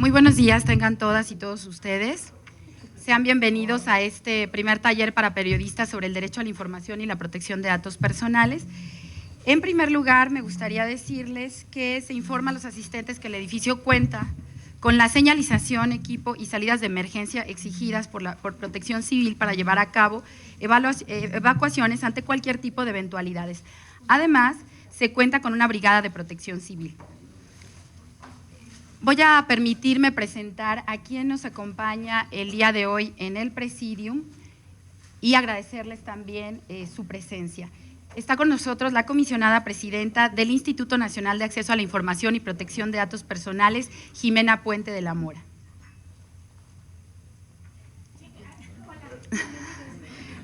Muy buenos días, tengan todas y todos ustedes. Sean bienvenidos a este primer taller para periodistas sobre el derecho a la información y la protección de datos personales. En primer lugar, me gustaría decirles que se informa a los asistentes que el edificio cuenta con la señalización, equipo y salidas de emergencia exigidas por Protección Civil para llevar a cabo evacuaciones ante cualquier tipo de eventualidades. Además, se cuenta con una brigada de Protección Civil. Voy a permitirme presentar a quien nos acompaña el día de hoy en el Presidium y agradecerles también su presencia. Está con nosotros la comisionada presidenta del Instituto Nacional de Acceso a la Información y Protección de Datos Personales, Jimena Puente de la Mora.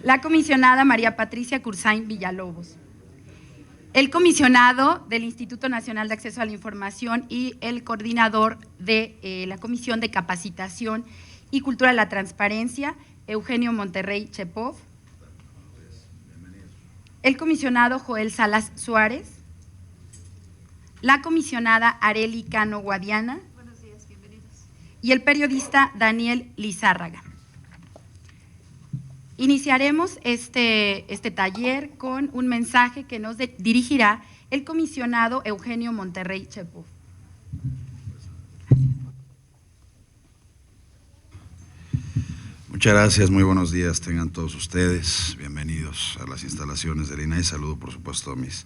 La comisionada María Patricia Cursain Villalobos. El comisionado del Instituto Nacional de Acceso a la Información y el coordinador de la Comisión de Capacitación y Cultura de la Transparencia, Eugenio Monterrey Chepov. El comisionado Joel Salas Suárez. La comisionada Arely Cano Guadiana. Buenos días, bienvenidos. Y el periodista Daniel Lizárraga. Iniciaremos este taller con un mensaje que nos dirigirá el comisionado Eugenio Monterrey Chepov. Muchas gracias, muy buenos días, tengan todos ustedes, bienvenidos a las instalaciones del INAI. Saludo por supuesto a mis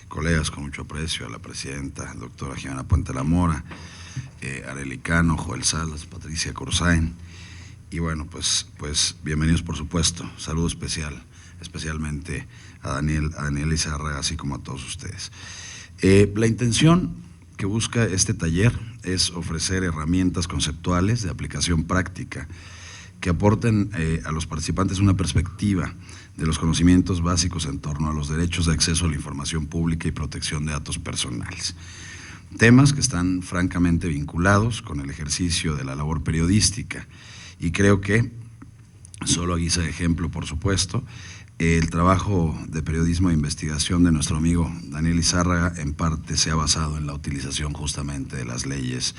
colegas con mucho aprecio, a la presidenta, doctora Jimena Puente de la Mora, Arely Cano, Joel Salas, Patricia Cursain. Y bueno, pues bienvenidos por supuesto, saludo especialmente a Daniel Lizárraga, así como a todos ustedes. La intención que busca este taller es ofrecer herramientas conceptuales de aplicación práctica que aporten a los participantes una perspectiva de los conocimientos básicos en torno a los derechos de acceso a la información pública y protección de datos personales. Temas que están francamente vinculados con el ejercicio de la labor periodística. Y creo que, solo a guisa de ejemplo, por supuesto, el trabajo de periodismo de investigación de nuestro amigo Daniel Lizárraga en parte se ha basado en la utilización justamente de las leyes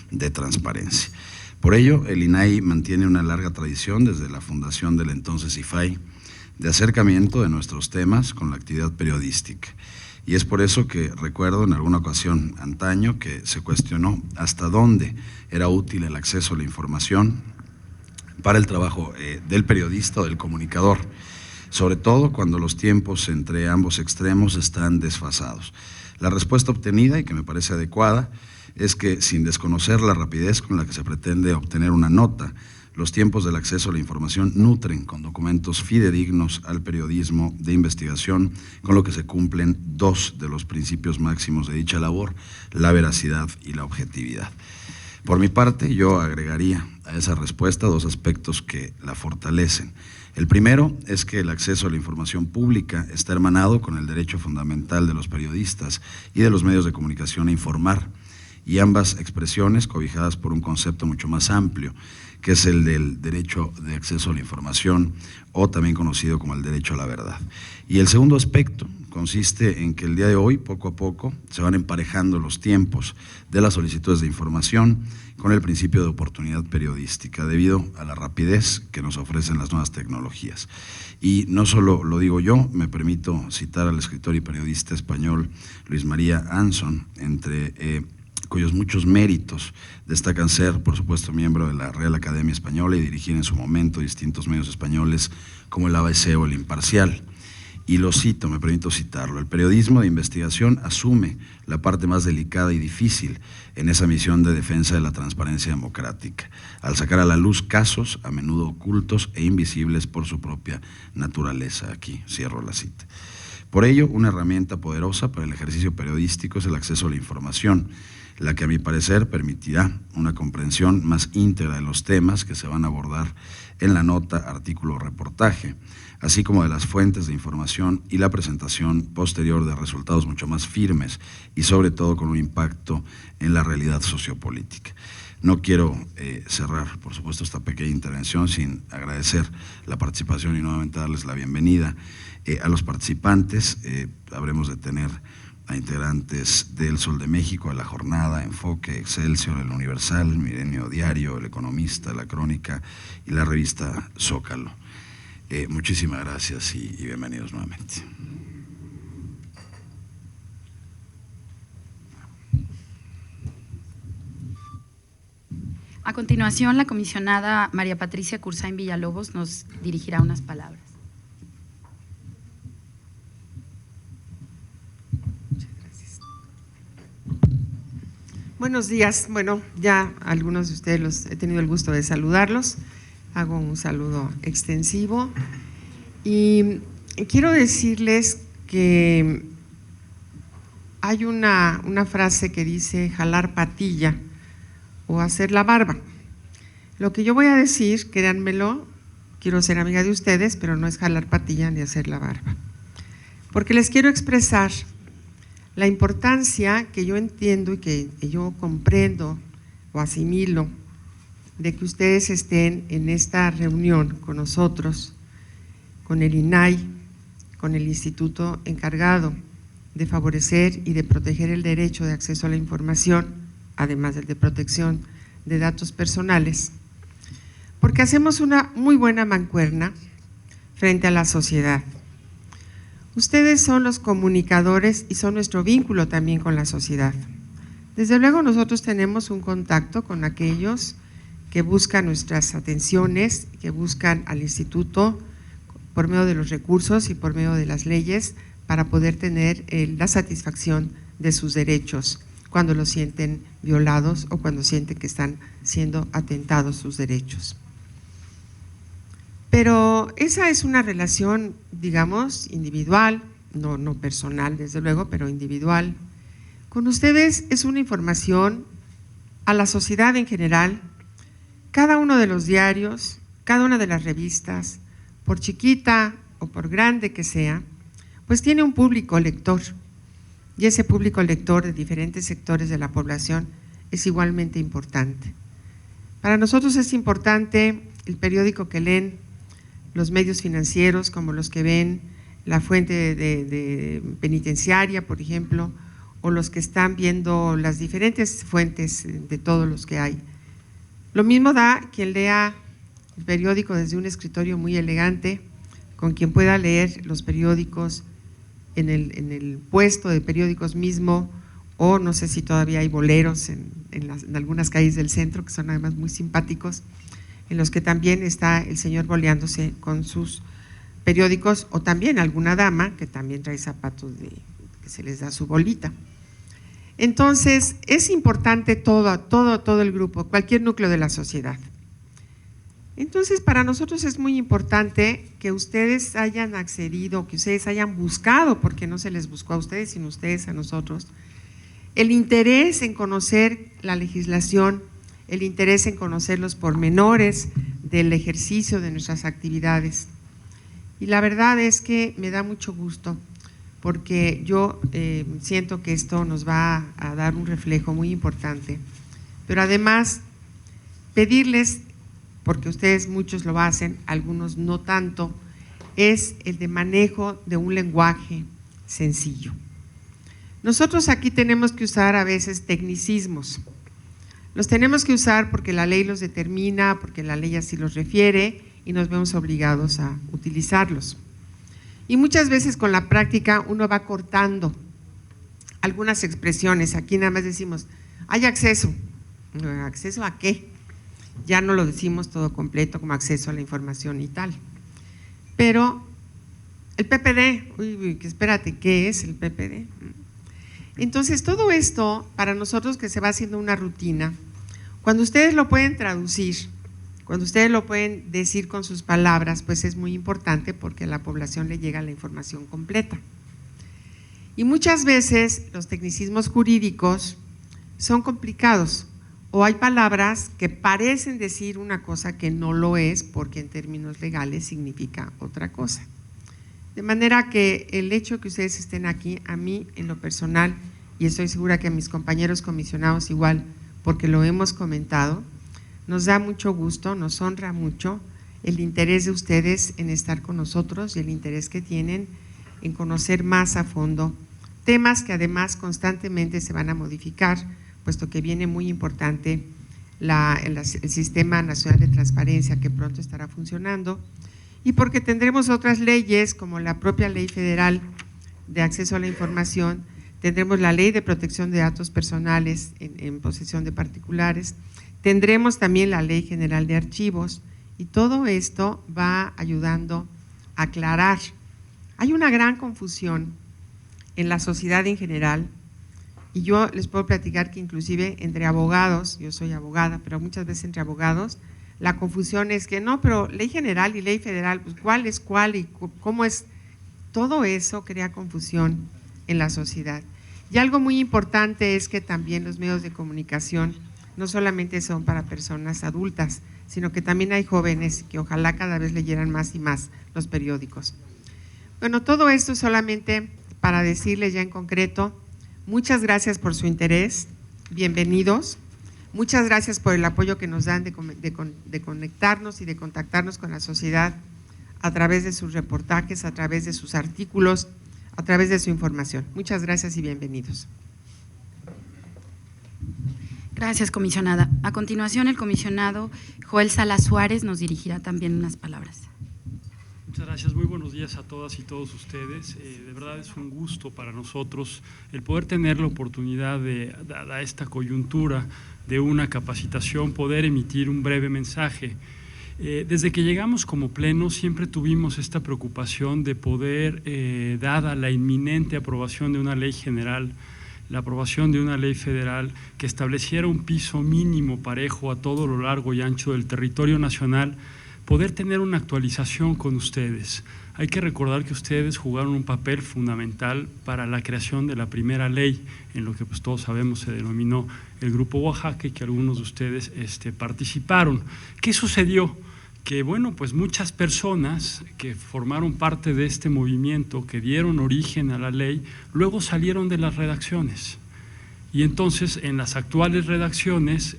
de transparencia. Por ello, el INAI mantiene una larga tradición desde la fundación del entonces IFAI de acercamiento de nuestros temas con la actividad periodística. Y es por eso que recuerdo en alguna ocasión antaño que se cuestionó hasta dónde era útil el acceso a la información para el trabajo del periodista o del comunicador, sobre todo cuando los tiempos entre ambos extremos están desfasados. La respuesta obtenida, y que me parece adecuada, es que sin desconocer la rapidez con la que se pretende obtener una nota, los tiempos del acceso a la información nutren con documentos fidedignos al periodismo de investigación, con lo que se cumplen dos de los principios máximos de dicha labor, la veracidad y la objetividad. Por mi parte, yo agregaría a esa respuesta dos aspectos que la fortalecen. El primero es que el acceso a la información pública está hermanado con el derecho fundamental de los periodistas y de los medios de comunicación a informar, y ambas expresiones cobijadas por un concepto mucho más amplio, que es el del derecho de acceso a la información, o también conocido como el derecho a la verdad. Y el segundo aspecto consiste en que el día de hoy, poco a poco, se van emparejando los tiempos de las solicitudes de información con el principio de oportunidad periodística, debido a la rapidez que nos ofrecen las nuevas tecnologías. Y no solo lo digo yo, me permito citar al escritor y periodista español Luis María Anson, cuyos muchos méritos destacan ser, por supuesto, miembro de la Real Academia Española y dirigir en su momento distintos medios españoles como el ABC o el Imparcial. Y lo cito, me permito citarlo: el periodismo de investigación asume la parte más delicada y difícil en esa misión de defensa de la transparencia democrática, al sacar a la luz casos a menudo ocultos e invisibles por su propia naturaleza. Aquí cierro la cita. Por ello, una herramienta poderosa para el ejercicio periodístico es el acceso a la información, la que a mi parecer permitirá una comprensión más íntegra de los temas que se van a abordar en la nota, artículo o reportaje, así como de las fuentes de información y la presentación posterior de resultados mucho más firmes y sobre todo con un impacto en la realidad sociopolítica. No quiero cerrar, por supuesto, esta pequeña intervención sin agradecer la participación y nuevamente darles la bienvenida a los participantes. Habremos de tener a integrantes del Sol de México, a La Jornada, Enfoque, Excelsior, El Universal, Milenio Diario, El Economista, La Crónica y la revista Zócalo. Muchísimas gracias y bienvenidos nuevamente. A continuación, la comisionada María Patricia Cursain Villalobos nos dirigirá unas palabras. Muchas gracias. Buenos días. Bueno, ya algunos de ustedes he tenido el gusto de saludarlos. Hago un saludo extensivo y quiero decirles que hay una frase que dice jalar patilla o hacer la barba. Lo que yo voy a decir, créanmelo, quiero ser amiga de ustedes, pero no es jalar patilla ni hacer la barba. Porque les quiero expresar la importancia que yo entiendo y que yo comprendo o asimilo de que ustedes estén en esta reunión con nosotros, con el INAI, con el instituto encargado de favorecer y de proteger el derecho de acceso a la información, además del de protección de datos personales, porque hacemos una muy buena mancuerna frente a la sociedad. Ustedes son los comunicadores y son nuestro vínculo también con la sociedad. Desde luego nosotros tenemos un contacto con aquellos que buscan nuestras atenciones, que buscan al instituto por medio de los recursos y por medio de las leyes para poder tener la satisfacción de sus derechos cuando los sienten violados o cuando sienten que están siendo atentados sus derechos. Pero esa es una relación, digamos, individual, no personal, desde luego, pero individual. Con ustedes es una información a la sociedad en general. Cada uno de los diarios, cada una de las revistas, por chiquita o por grande que sea, pues tiene un público lector. Y ese público lector de diferentes sectores de la población es igualmente importante. Para nosotros es importante el periódico que leen los medios financieros, como los que ven la fuente de penitenciaria, por ejemplo, o los que están viendo las diferentes fuentes de todos los que hay. Lo mismo da quien lea el periódico desde un escritorio muy elegante, con quien pueda leer los periódicos en el puesto de periódicos mismo, o no sé si todavía hay boleros en algunas calles del centro, que son además muy simpáticos, en los que también está el señor boleándose con sus periódicos, o también alguna dama que también trae zapatos que se les da su bolita. Entonces, es importante todo el grupo, cualquier núcleo de la sociedad. Entonces, para nosotros es muy importante que ustedes hayan accedido, que ustedes hayan buscado, porque no se les buscó a ustedes, sino ustedes a nosotros, el interés en conocer la legislación, el interés en conocer los pormenores del ejercicio de nuestras actividades. Y la verdad es que me da mucho gusto, porque yo siento que esto nos va a dar un reflejo muy importante, pero además pedirles, porque ustedes muchos lo hacen, algunos no tanto, es el de manejo de un lenguaje sencillo. Nosotros aquí tenemos que usar a veces tecnicismos. Los tenemos que usar porque la ley los determina, porque la ley así los refiere y nos vemos obligados a utilizarlos. Y muchas veces con la práctica uno va cortando algunas expresiones. Aquí nada más decimos, hay acceso. ¿Acceso a qué? Ya no lo decimos todo completo como acceso a la información y tal. Pero el PPD, espérate, ¿qué es el PPD? Entonces todo esto para nosotros que se va haciendo una rutina, cuando ustedes lo pueden traducir, cuando ustedes lo pueden decir con sus palabras, pues es muy importante porque a la población le llega la información completa. Y muchas veces los tecnicismos jurídicos son complicados, o hay palabras que parecen decir una cosa que no lo es porque en términos legales significa otra cosa. De manera que el hecho que ustedes estén aquí, a mí en lo personal, y estoy segura que a mis compañeros comisionados igual, porque lo hemos comentado, nos da mucho gusto, nos honra mucho el interés de ustedes en estar con nosotros y el interés que tienen en conocer más a fondo temas que además constantemente se van a modificar, puesto que viene muy importante el Sistema Nacional de Transparencia, que pronto estará funcionando, y porque tendremos otras leyes como la propia Ley Federal de Acceso a la Información, tendremos la Ley de Protección de Datos Personales en posesión de particulares, tendremos también la Ley General de Archivos, y todo esto va ayudando a aclarar. Hay una gran confusión en la sociedad en general, y yo les puedo platicar que inclusive entre abogados, yo soy abogada, pero muchas veces entre abogados, la confusión es que no, pero ley general y ley federal, pues ¿cuál es cuál y cómo es? Todo eso crea confusión en la sociedad. Y algo muy importante es que también los medios de comunicación no solamente son para personas adultas, sino que también hay jóvenes que ojalá cada vez leyeran más y más los periódicos. Bueno, todo esto solamente para decirles ya en concreto, muchas gracias por su interés, bienvenidos, muchas gracias por el apoyo que nos dan de conectarnos y de contactarnos con la sociedad a través de sus reportajes, a través de sus artículos, a través de su información. Muchas gracias y bienvenidos. Gracias, comisionada. A continuación, el comisionado Joel Salas Suárez nos dirigirá también unas palabras. Muchas gracias, muy buenos días a todas y todos ustedes. De verdad es un gusto para nosotros el poder tener la oportunidad dada esta coyuntura de una capacitación, poder emitir un breve mensaje. Desde que llegamos como pleno siempre tuvimos esta preocupación de poder, dada la inminente aprobación de una ley general, la aprobación de una ley federal que estableciera un piso mínimo parejo a todo lo largo y ancho del territorio nacional, poder tener una actualización con ustedes. Hay que recordar que ustedes jugaron un papel fundamental para la creación de la primera ley, en lo que pues todos sabemos se denominó el Grupo Oaxaca y que algunos de ustedes participaron. ¿Qué sucedió? Que bueno, pues muchas personas que formaron parte de este movimiento, que dieron origen a la ley, luego salieron de las redacciones. Y entonces en las actuales redacciones,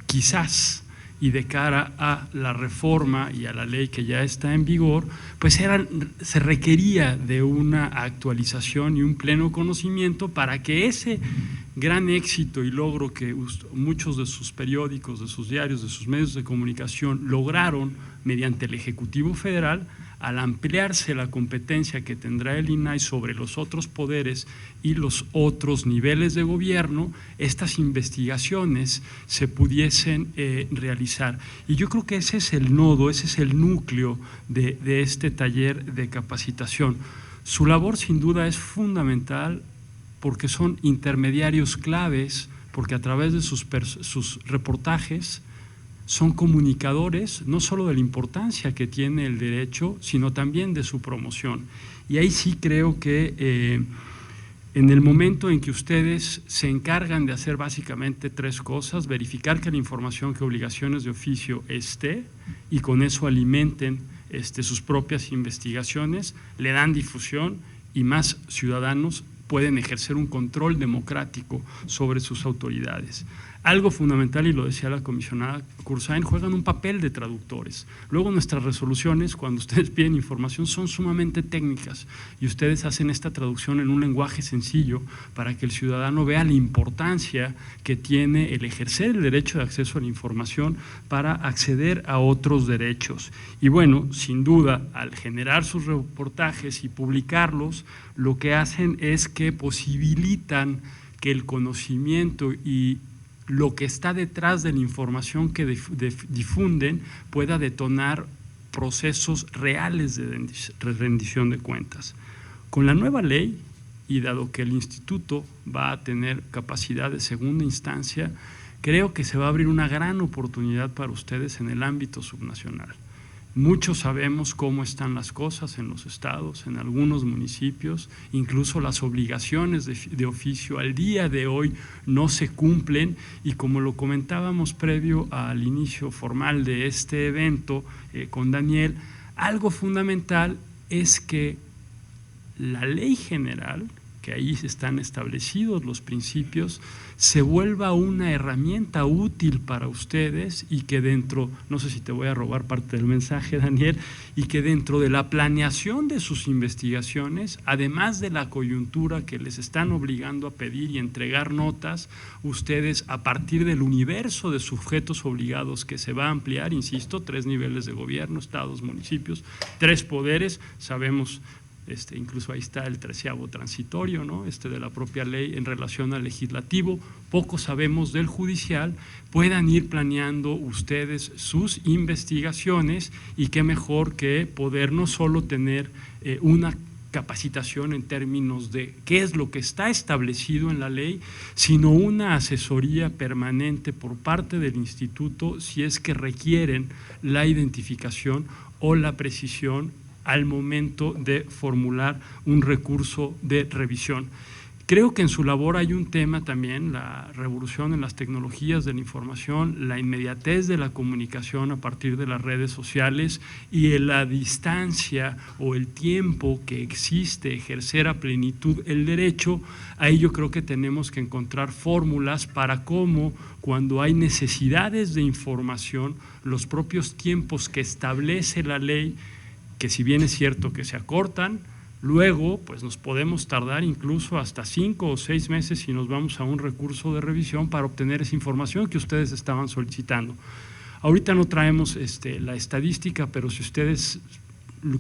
quizás, y de cara a la reforma y a la ley que ya está en vigor, pues se requería de una actualización y un pleno conocimiento para que ese gran éxito y logro que muchos de sus periódicos, de sus diarios, de sus medios de comunicación lograron mediante el Ejecutivo Federal, al ampliarse la competencia que tendrá el INAI sobre los otros poderes y los otros niveles de gobierno, estas investigaciones se pudiesen realizar. Y yo creo que ese es el nodo, ese es el núcleo de este taller de capacitación. Su labor sin duda es fundamental porque son intermediarios claves, porque a través de sus reportajes son comunicadores no solo de la importancia que tiene el derecho, sino también de su promoción. Y ahí sí creo que en el momento en que ustedes se encargan de hacer básicamente tres cosas: verificar que la información que obligaciones de oficio esté y con eso alimenten sus propias investigaciones, le dan difusión y más ciudadanos pueden ejercer un control democrático sobre sus autoridades. Algo fundamental, y lo decía la comisionada Cursain, juegan un papel de traductores. Luego nuestras resoluciones, cuando ustedes piden información, son sumamente técnicas y ustedes hacen esta traducción en un lenguaje sencillo para que el ciudadano vea la importancia que tiene el ejercer el derecho de acceso a la información para acceder a otros derechos. Y bueno, sin duda, al generar sus reportajes y publicarlos, lo que hacen es que posibilitan que el conocimiento y lo que está detrás de la información que difunden pueda detonar procesos reales de rendición de cuentas. Con la nueva ley, y dado que el instituto va a tener capacidad de segunda instancia, creo que se va a abrir una gran oportunidad para ustedes en el ámbito subnacional. Muchos sabemos cómo están las cosas en los estados, en algunos municipios, incluso las obligaciones de oficio al día de hoy no se cumplen y como lo comentábamos previo al inicio formal de este evento con Daniel, algo fundamental es que la ley general que ahí están establecidos los principios, se vuelva una herramienta útil para ustedes y que dentro, no sé si te voy a robar parte del mensaje, Daniel, y que dentro de la planeación de sus investigaciones, además de la coyuntura que les están obligando a pedir y entregar notas, ustedes a partir del universo de sujetos obligados que se va a ampliar, insisto, 3 niveles de gobierno, estados, municipios, 3 poderes, sabemos. Incluso ahí está el 13º transitorio, ¿no? De la propia ley en relación al legislativo, poco sabemos del judicial, puedan ir planeando ustedes sus investigaciones y qué mejor que poder no solo tener una capacitación en términos de qué es lo que está establecido en la ley, sino una asesoría permanente por parte del instituto si es que requieren la identificación o la precisión al momento de formular un recurso de revisión. Creo que en su labor hay un tema también, la revolución en las tecnologías de la información, la inmediatez de la comunicación a partir de las redes sociales y la distancia o el tiempo que existe ejercer a plenitud el derecho. Ahí yo creo que tenemos que encontrar fórmulas para cómo, cuando hay necesidades de información, los propios tiempos que establece la ley, que si bien es cierto que se acortan, luego pues nos podemos tardar incluso hasta 5 o 6 meses si nos vamos a un recurso de revisión para obtener esa información que ustedes estaban solicitando. Ahorita no traemos la estadística, pero si ustedes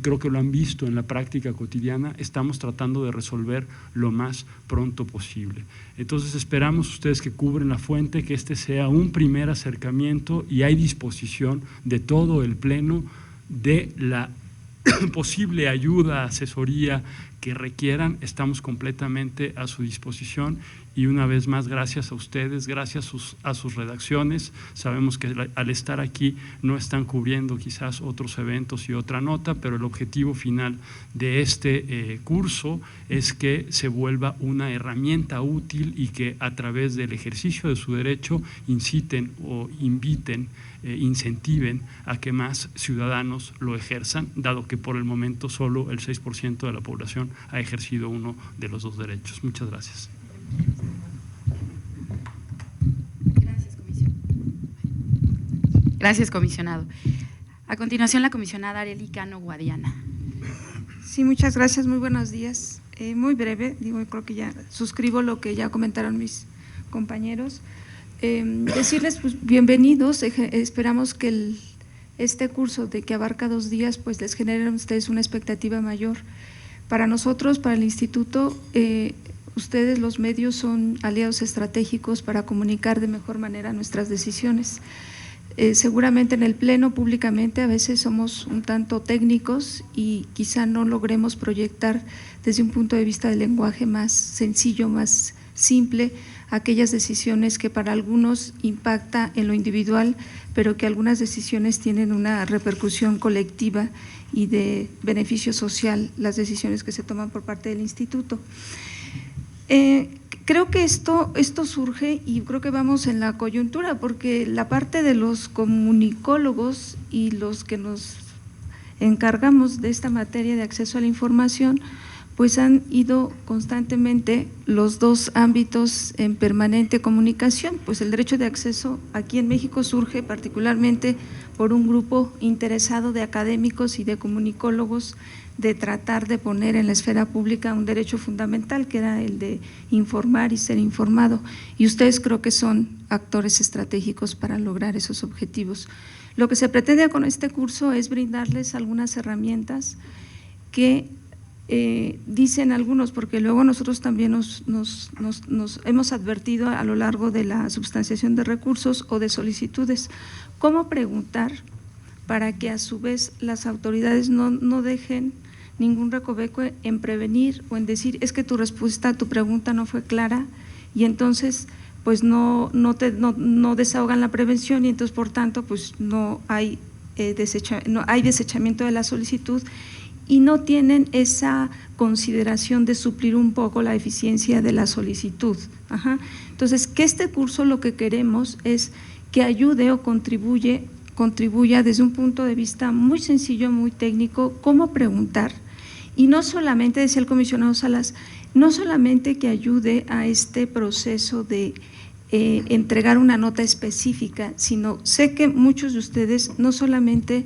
creo que lo han visto en la práctica cotidiana, estamos tratando de resolver lo más pronto posible. Entonces esperamos ustedes que cubren la fuente, que sea un primer acercamiento y hay disposición de todo el Pleno de la posible ayuda, asesoría que requieran, estamos completamente a su disposición y una vez más gracias a ustedes, gracias a sus redacciones. Sabemos que al estar aquí no están cubriendo quizás otros eventos y otra nota, pero el objetivo final de este curso es que se vuelva una herramienta útil y que a través del ejercicio de su derecho inciten o inviten, incentiven a que más ciudadanos lo ejerzan, dado que por el momento solo el 6% de la población ha ejercido uno de los 2 derechos. Muchas gracias. Gracias, comisionado. A continuación, la comisionada Arely Cano Guadiana. Sí, muchas gracias, muy buenos días. Muy breve, creo que ya suscribo lo que ya comentaron mis compañeros. Decirles pues, bienvenidos, esperamos que este curso de que abarca 2 días pues les genere a ustedes una expectativa mayor. Para nosotros, para el instituto, ustedes los medios son aliados estratégicos para comunicar de mejor manera nuestras decisiones. Seguramente en el Pleno, públicamente, a veces somos un tanto técnicos y quizá no logremos proyectar desde un punto de vista del lenguaje más sencillo, más simple, aquellas decisiones que para algunos impacta en lo individual, pero que algunas decisiones tienen una repercusión colectiva y de beneficio social, las decisiones que se toman por parte del instituto. Creo que esto surge y creo que vamos en la coyuntura, porque la parte de los comunicólogos y los que nos encargamos de esta materia de acceso a la información, pues han ido constantemente los 2 ámbitos en permanente comunicación. Pues el derecho de acceso aquí en México surge particularmente por un grupo interesado de académicos y de comunicólogos de tratar de poner en la esfera pública un derecho fundamental que era el de informar y ser informado, y ustedes creo que son actores estratégicos para lograr esos objetivos. Lo que se pretende con este curso es brindarles algunas herramientas que dicen algunos, porque luego nosotros también nos hemos advertido a lo largo de la substanciación de recursos o de solicitudes, cómo preguntar para que a su vez las autoridades no dejen ningún recoveco en prevenir o en decir es que tu respuesta a tu pregunta no fue clara y entonces pues no desahogan la prevención y entonces por tanto pues no hay desechamiento de la solicitud y no tienen esa consideración de suplir un poco la eficiencia de la solicitud. Entonces, que este curso lo que queremos es que ayude o contribuya desde un punto de vista muy sencillo, muy técnico, cómo preguntar. Y no solamente, decía el comisionado Salas, no solamente que ayude a este proceso de entregar una nota específica, sino sé que muchos de ustedes no solamente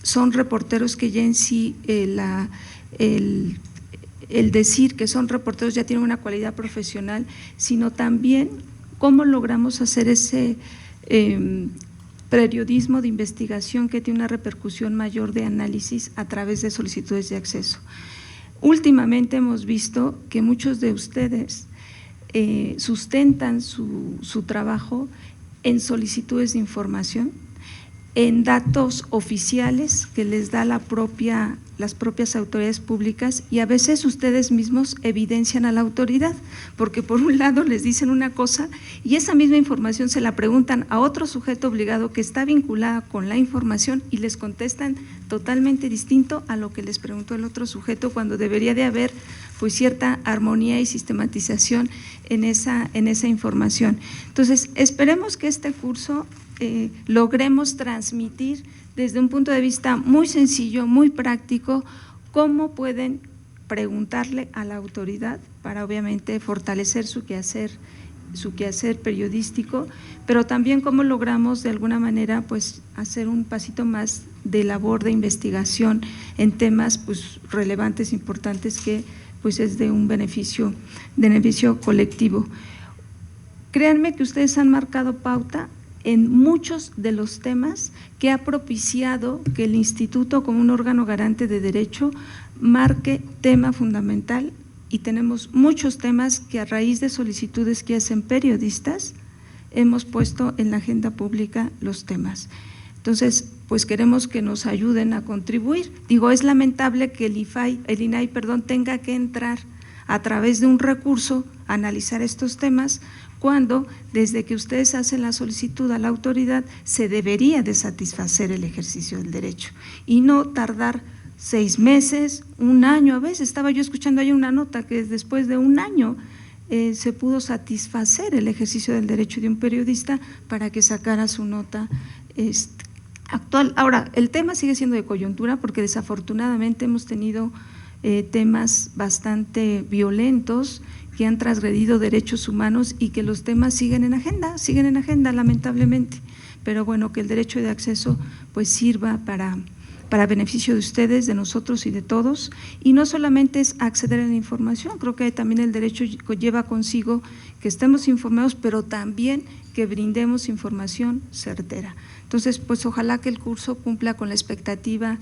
son reporteros que ya en sí el decir que son reporteros ya tiene una cualidad profesional, sino también cómo logramos hacer ese periodismo de investigación que tiene una repercusión mayor de análisis a través de solicitudes de acceso. Últimamente hemos visto que muchos de ustedes sustentan su trabajo en solicitudes de información, en datos oficiales que les da las propias autoridades públicas, y a veces ustedes mismos evidencian a la autoridad, porque por un lado les dicen una cosa y esa misma información se la preguntan a otro sujeto obligado que está vinculado con la información y les contestan totalmente distinto a lo que les preguntó el otro sujeto, cuando debería de haber pues cierta armonía y sistematización en esa información. Entonces, esperemos que este curso logremos transmitir desde un punto de vista muy sencillo, muy práctico, cómo pueden preguntarle a la autoridad para obviamente fortalecer su quehacer periodístico, pero también cómo logramos de alguna manera pues hacer un pasito más de labor de investigación en temas pues relevantes, importantes, que pues es de un beneficio colectivo. Créanme que ustedes han marcado pauta en muchos de los temas que ha propiciado que el Instituto, como un órgano garante de derecho, marque tema fundamental, y tenemos muchos temas que a raíz de solicitudes que hacen periodistas hemos puesto en la agenda pública los temas. Entonces, pues queremos que nos ayuden a contribuir. Digo, es lamentable que el INAI tenga que entrar a través de un recurso a analizar estos temas, cuando desde que ustedes hacen la solicitud a la autoridad se debería de satisfacer el ejercicio del derecho y no tardar 6 meses, 1 año. A veces estaba yo escuchando ahí una nota que después de 1 año se pudo satisfacer el ejercicio del derecho de un periodista para que sacara su nota actual. Ahora, el tema sigue siendo de coyuntura porque desafortunadamente hemos tenido temas bastante violentos que han transgredido derechos humanos y que los temas siguen en agenda lamentablemente, pero bueno, que el derecho de acceso pues sirva para beneficio de ustedes, de nosotros y de todos, y no solamente es acceder a la información, creo que también el derecho lleva consigo que estemos informados, pero también que brindemos información certera. Entonces, pues ojalá que el curso cumpla con la expectativa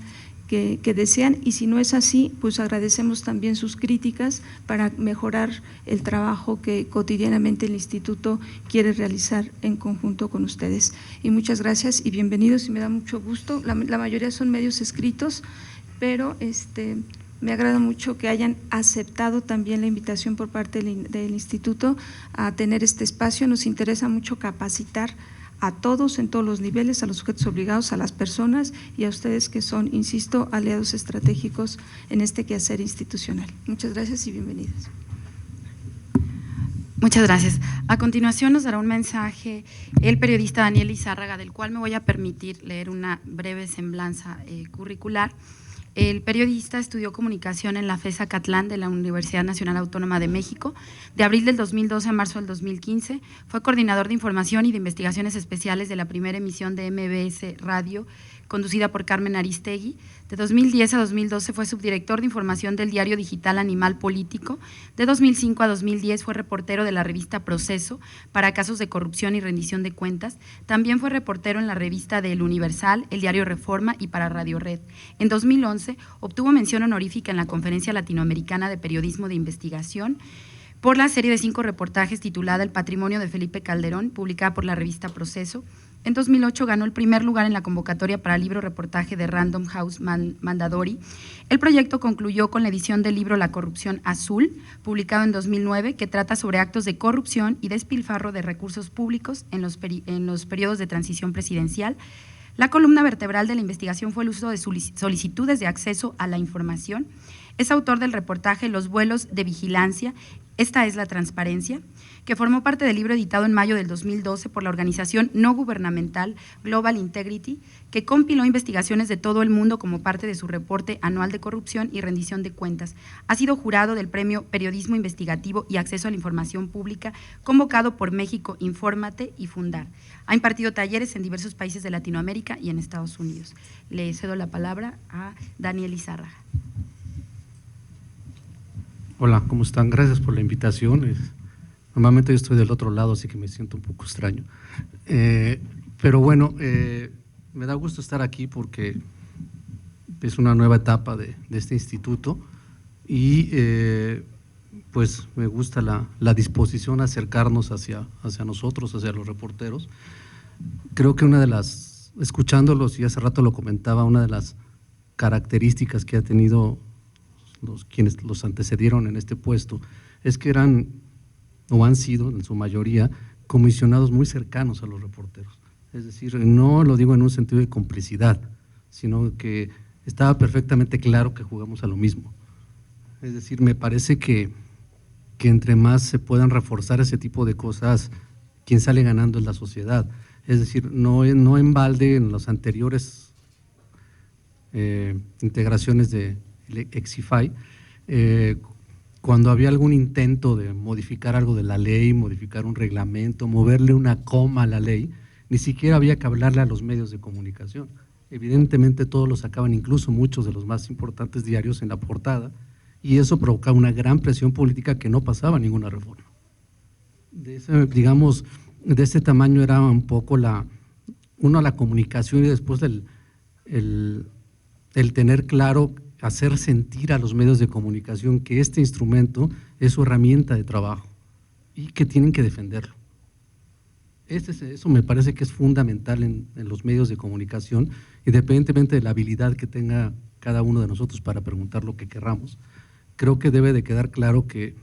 que desean, y si no es así, pues agradecemos también sus críticas para mejorar el trabajo que cotidianamente el Instituto quiere realizar en conjunto con ustedes. Y muchas gracias y bienvenidos, y me da mucho gusto. La mayoría son medios escritos, pero me agrada mucho que hayan aceptado también la invitación por parte del Instituto a tener este espacio. Nos interesa mucho capacitar a todos en todos los niveles, a los sujetos obligados, a las personas y a ustedes que son, insisto, aliados estratégicos en este quehacer institucional. Muchas gracias y bienvenidos. Muchas gracias. A continuación nos dará un mensaje el periodista Daniel Lizárraga, del cual me voy a permitir leer una breve semblanza curricular. El periodista estudió comunicación en la FES Acatlán de la Universidad Nacional Autónoma de México. De abril del 2012 a marzo del 2015 fue coordinador de información y de investigaciones especiales de la primera emisión de MBS Radio, conducida por Carmen Aristegui. De 2010 a 2012 fue subdirector de información del diario digital Animal Político. De 2005 a 2010 fue reportero de la revista Proceso para casos de corrupción y rendición de cuentas. También fue reportero en la revista de El Universal, el diario Reforma y para Radio Red. En 2011 obtuvo mención honorífica en la Conferencia Latinoamericana de Periodismo de Investigación por la serie de 5 reportajes titulada El Patrimonio de Felipe Calderón, publicada por la revista Proceso. En 2008 ganó el primer lugar en la convocatoria para libro reportaje de Random House Mandadori. El proyecto concluyó con la edición del libro La corrupción azul, publicado en 2009, que trata sobre actos de corrupción y despilfarro de recursos públicos en los periodos de transición presidencial. La columna vertebral de la investigación fue el uso de solicitudes de acceso a la información. Es autor del reportaje Los vuelos de vigilancia, esta es la transparencia, que formó parte del libro editado en mayo del 2012 por la organización no gubernamental Global Integrity, que compiló investigaciones de todo el mundo como parte de su reporte anual de corrupción y rendición de cuentas. Ha sido jurado del Premio Periodismo Investigativo y Acceso a la Información Pública, convocado por México Infórmate y Fundar. Ha impartido talleres en diversos países de Latinoamérica y en Estados Unidos. Le cedo la palabra a Daniel Izárraga. Hola, ¿cómo están? Gracias por la invitación. Normalmente yo estoy del otro lado, así que me siento un poco extraño. Pero bueno, me da gusto estar aquí porque es una nueva etapa de este instituto y pues me gusta la disposición a acercarnos hacia nosotros, hacia los reporteros. Creo que una de las, escuchándolos, y hace rato lo comentaba, una de las características que ha tenido quienes los antecedieron en este puesto, es que eran o han sido en su mayoría comisionados muy cercanos a los reporteros. Es decir, no lo digo en un sentido de complicidad, sino que estaba perfectamente claro que jugamos a lo mismo. Es decir, me parece que entre más se puedan reforzar ese tipo de cosas, quien sale ganando es la sociedad. Es decir, no en balde en las anteriores integraciones de Exify, cuando había algún intento de modificar algo de la ley, modificar un reglamento, moverle una coma a la ley, ni siquiera había que hablarle a los medios de comunicación. Evidentemente todos lo sacaban, incluso muchos de los más importantes diarios, en la portada, y eso provocaba una gran presión política que no pasaba ninguna reforma. Digamos, de ese tamaño era un poco la comunicación y después el tener claro, hacer sentir a los medios de comunicación que este instrumento es su herramienta de trabajo y que tienen que defenderlo. Eso me parece que es fundamental en los medios de comunicación, independientemente de la habilidad que tenga cada uno de nosotros para preguntar lo que querramos. Creo que debe de quedar claro que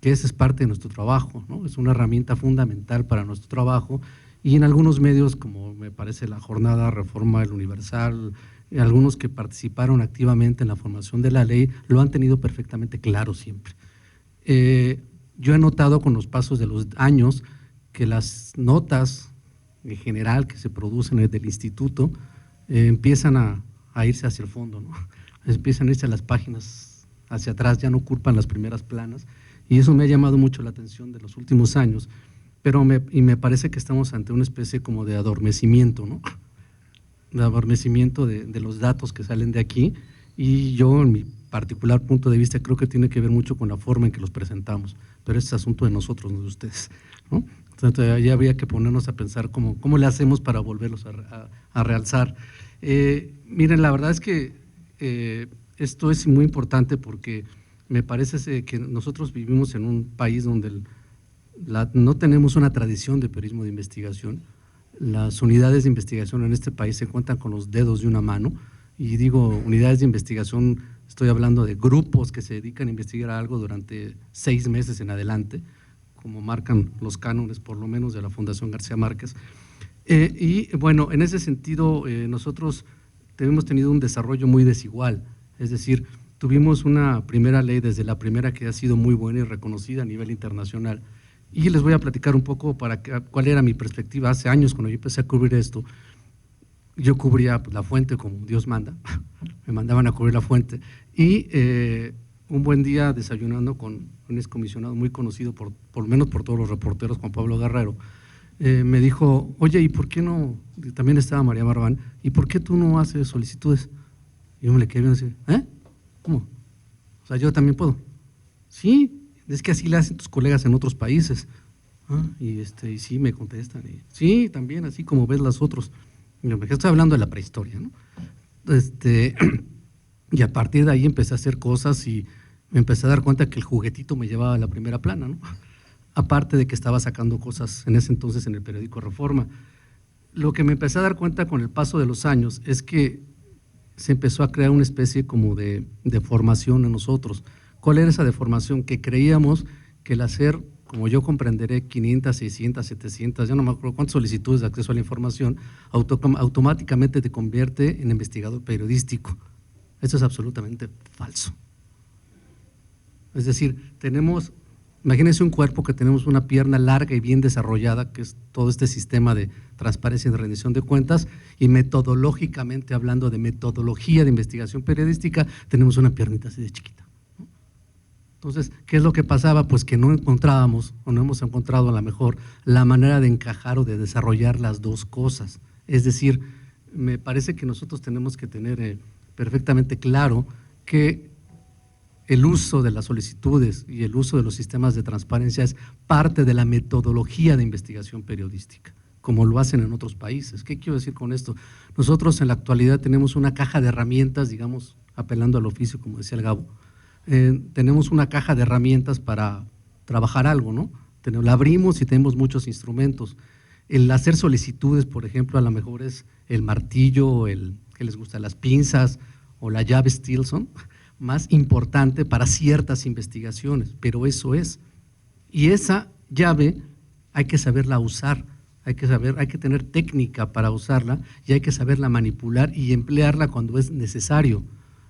esa es parte de nuestro trabajo, ¿no? Es una herramienta fundamental para nuestro trabajo, y en algunos medios, como me parece La Jornada, Reforma, El Universal, algunos que participaron activamente en la formación de la ley, lo han tenido perfectamente claro siempre. Yo he notado con los pasos de los años que las notas en general que se producen del instituto empiezan a irse hacia el fondo, ¿no? Empiezan a irse a las páginas hacia atrás, ya no ocupan las primeras planas, y eso me ha llamado mucho la atención de los últimos años, pero me parece que estamos ante una especie como de adormecimiento, ¿no? De adormecimiento de los datos que salen de aquí, y yo en mi particular punto de vista creo que tiene que ver mucho con la forma en que los presentamos, pero ese es asunto de nosotros, no de ustedes, ¿no? Entonces ya habría que ponernos a pensar cómo le hacemos para volverlos a realzar. Miren, la verdad es que esto es muy importante porque me parece que nosotros vivimos en un país donde no tenemos una tradición de periodismo de investigación. Las unidades de investigación en este país se cuentan con los dedos de una mano, y digo unidades de investigación, estoy hablando de grupos que se dedican a investigar algo durante 6 meses en adelante, como marcan los cánones por lo menos de la Fundación García Márquez. Y bueno, en ese sentido nosotros hemos tenido un desarrollo muy desigual, es decir, tuvimos una primera ley desde la primera que ha sido muy buena y reconocida a nivel internacional. Y les voy a platicar un poco cuál era mi perspectiva. Hace años, cuando yo empecé a cubrir esto, yo cubría la fuente como Dios manda, me mandaban a cubrir la fuente, y un buen día desayunando con un excomisionado muy conocido, por lo menos por todos los reporteros, Juan Pablo Guerrero, me dijo, oye, ¿y por qué no? También estaba María Marván, ¿y por qué tú no haces solicitudes? Y yo me le quedé viendo así, ¿cómo? O sea, yo también puedo. Sí, es que así le hacen tus colegas en otros países. Y sí, me contestan. Sí, también, así como ves las otros. Estoy hablando de la prehistoria, ¿no? Y a partir de ahí empecé a hacer cosas y me empecé a dar cuenta que el juguetito me llevaba a la primera plana, ¿no? Aparte de que estaba sacando cosas en ese entonces en el periódico Reforma. Lo que me empecé a dar cuenta con el paso de los años es que se empezó a crear una especie como de formación en nosotros. ¿Cuál era esa deformación? Que creíamos que el hacer, como yo comprenderé, 500, 600, 700, ya no me acuerdo cuántas solicitudes de acceso a la información, automáticamente te convierte en investigador periodístico. Eso es absolutamente falso. Es decir, imagínense un cuerpo que tenemos una pierna larga y bien desarrollada, que es todo este sistema de transparencia y de rendición de cuentas, y metodológicamente hablando de metodología de investigación periodística, tenemos una piernita así de chiquita. Entonces, ¿qué es lo que pasaba? Pues que no encontrábamos, o no hemos encontrado a lo mejor, la manera de encajar o de desarrollar las dos cosas. Es decir, me parece que nosotros tenemos que tener perfectamente claro que el uso de las solicitudes y el uso de los sistemas de transparencia es parte de la metodología de investigación periodística, como lo hacen en otros países. ¿Qué quiero decir con esto? Nosotros en la actualidad tenemos una caja de herramientas, digamos, apelando al oficio, como decía el Gabo, tenemos una caja de herramientas para trabajar algo, ¿no? La abrimos y tenemos muchos instrumentos. El hacer solicitudes, por ejemplo, a lo mejor es el martillo, que les gusta, las pinzas o la llave Stilson, más importante para ciertas investigaciones, pero eso es. Y esa llave hay que saberla usar, hay que tener técnica para usarla y hay que saberla manipular y emplearla cuando es necesario.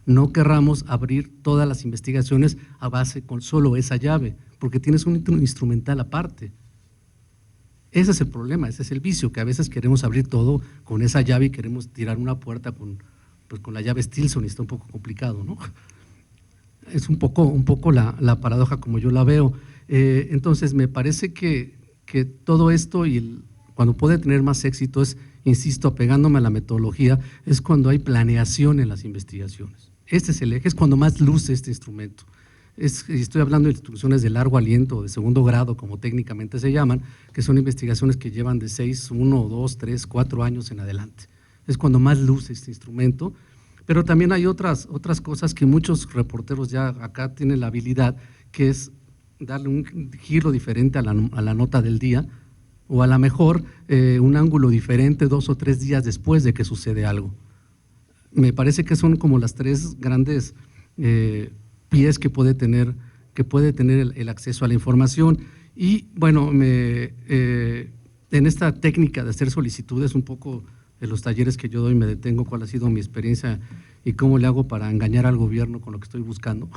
No querramos abrir todas las investigaciones a base con solo esa llave, porque tienes un instrumental aparte. Ese es el problema, ese es el vicio, que a veces queremos abrir todo con esa llave y queremos tirar una puerta con la llave Stilson y está un poco complicado, ¿no? Es un poco la paradoja como yo la veo. Entonces, me parece que todo esto cuando puede tener más éxito es, insisto, apegándome a la metodología, es cuando hay planeación en las investigaciones. Este es el eje, es cuando más luce este instrumento. Estoy hablando de instituciones de largo aliento, de segundo grado, como técnicamente se llaman, que son investigaciones que llevan de 6, 1, 2, 3, 4 años en adelante. Es cuando más luce este instrumento, pero también hay otras cosas que muchos reporteros ya acá tienen la habilidad, que es darle un giro diferente a la nota del día, o a lo mejor un ángulo diferente 2 o 3 días después de que sucede algo. Me parece que son como las 3 grandes pies que puede tener el acceso a la información. Y bueno, en esta técnica de hacer solicitudes, un poco en los talleres que yo doy me detengo cuál ha sido mi experiencia y cómo le hago para engañar al gobierno con lo que estoy buscando.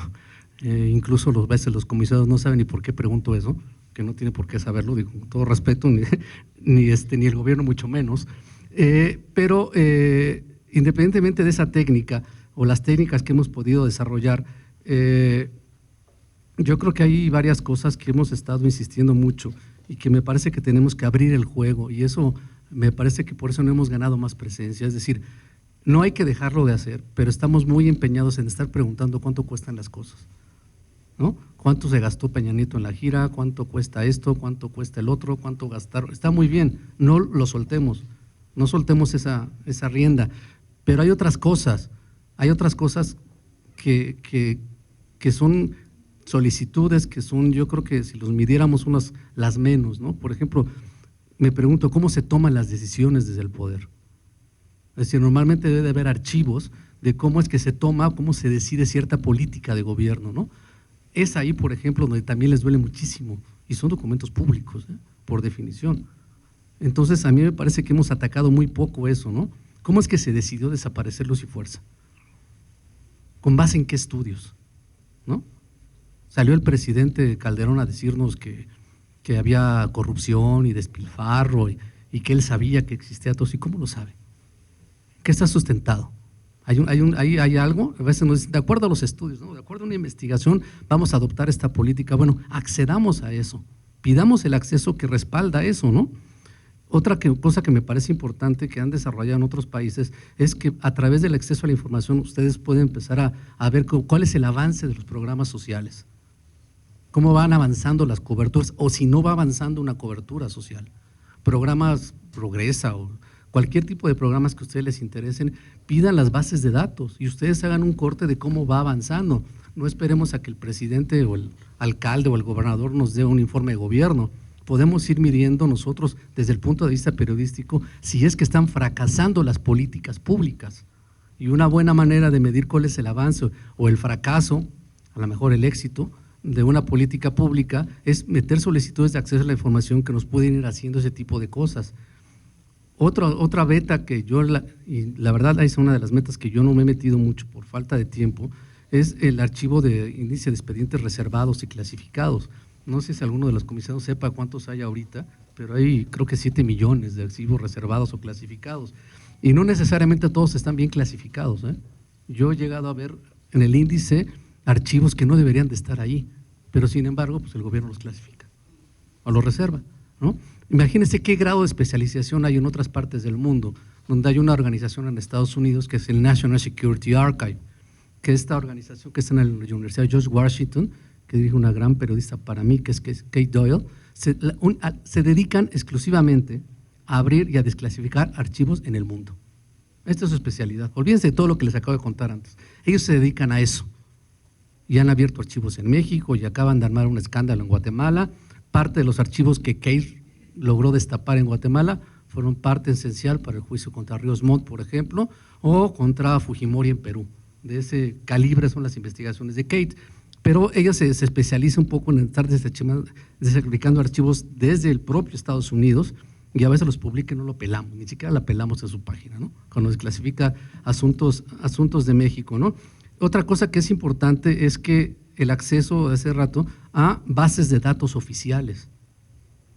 Incluso a veces los comisarios no saben ni por qué pregunto eso, que no tiene por qué saberlo, digo, con todo respeto, ni el gobierno mucho menos, pero independientemente de esa técnica o las técnicas que hemos podido desarrollar, yo creo que hay varias cosas que hemos estado insistiendo mucho y que me parece que tenemos que abrir el juego, y eso me parece que por eso no hemos ganado más presencia. Es decir, no hay que dejarlo de hacer, pero estamos muy empeñados en estar preguntando cuánto cuestan las cosas, ¿no? ¿Cuánto se gastó Peña Nieto en la gira? ¿Cuánto cuesta esto? ¿Cuánto cuesta el otro? ¿Cuánto gastaron? Está muy bien, no lo soltemos, no soltemos esa rienda, pero hay otras cosas que son solicitudes que son, yo creo que si los midiéramos las menos, ¿no? Por ejemplo, me pregunto cómo se toman las decisiones desde el poder. Es decir, normalmente debe de haber archivos de cómo es que se toma, cómo se decide cierta política de gobierno, ¿no? Es ahí, por ejemplo, donde también les duele muchísimo, y son documentos públicos, por definición. Entonces, a mí me parece que hemos atacado muy poco eso, ¿no? ¿Cómo es que se decidió desaparecer Luz y Fuerza? ¿Con base en qué estudios? ¿No? Salió el presidente Calderón a decirnos que había corrupción y despilfarro y que él sabía que existía todo. ¿Y cómo lo sabe? ¿Qué está sustentado? ¿Hay algo? A veces nos dicen, de acuerdo a los estudios, ¿no? De acuerdo a una investigación, vamos a adoptar esta política. Bueno, accedamos a eso, pidamos el acceso que respalda eso, ¿no? Otra cosa que me parece importante que han desarrollado en otros países es que a través del acceso a la información ustedes pueden empezar a ver cuál es el avance de los programas sociales, cómo van avanzando las coberturas o si no va avanzando una cobertura social. Programas Progresa o cualquier tipo de programas que a ustedes les interesen, pidan las bases de datos y ustedes hagan un corte de cómo va avanzando. No esperemos a que el presidente o el alcalde o el gobernador nos dé un informe de gobierno. Podemos ir midiendo nosotros desde el punto de vista periodístico si es que están fracasando las políticas públicas. Y una buena manera de medir cuál es el avance o el fracaso, a lo mejor el éxito de una política pública, es meter solicitudes de acceso a la información que nos pueden ir haciendo ese tipo de cosas. Otra beta que y la verdad es una de las metas que yo no me he metido mucho por falta de tiempo, es el archivo de índice de expedientes reservados y clasificados. No sé si alguno de los comisionados sepa cuántos hay ahorita, pero hay creo que 7 millones de archivos reservados o clasificados. Y no necesariamente todos están bien clasificados, ¿eh? Yo he llegado a ver en el índice archivos que no deberían de estar ahí, pero sin embargo pues el gobierno los clasifica o los reserva, ¿no? Imagínense qué grado de especialización hay en otras partes del mundo, donde hay una organización en Estados Unidos que es el National Security Archive, que esta organización que está en la Universidad George Washington, que dirige una gran periodista para mí, que es Kate Doyle, se dedican exclusivamente a abrir y a desclasificar archivos en el mundo. Esta es su especialidad. Olvídense de todo lo que les acabo de contar antes. Ellos se dedican a eso. Y han abierto archivos en México y acaban de armar un escándalo en Guatemala. Parte de los archivos que Kate logró destapar en Guatemala fueron parte esencial para el juicio contra Ríos Montt, por ejemplo, o contra Fujimori en Perú. De ese calibre son las investigaciones de Kate. Pero ella se especializa un poco en estar desclasificando archivos desde el propio Estados Unidos, y a veces los publica y no lo pelamos, ni siquiera la pelamos en su página, ¿no? Cuando desclasifica asuntos de México, ¿no? Otra cosa que es importante es que el acceso de hace rato a bases de datos oficiales.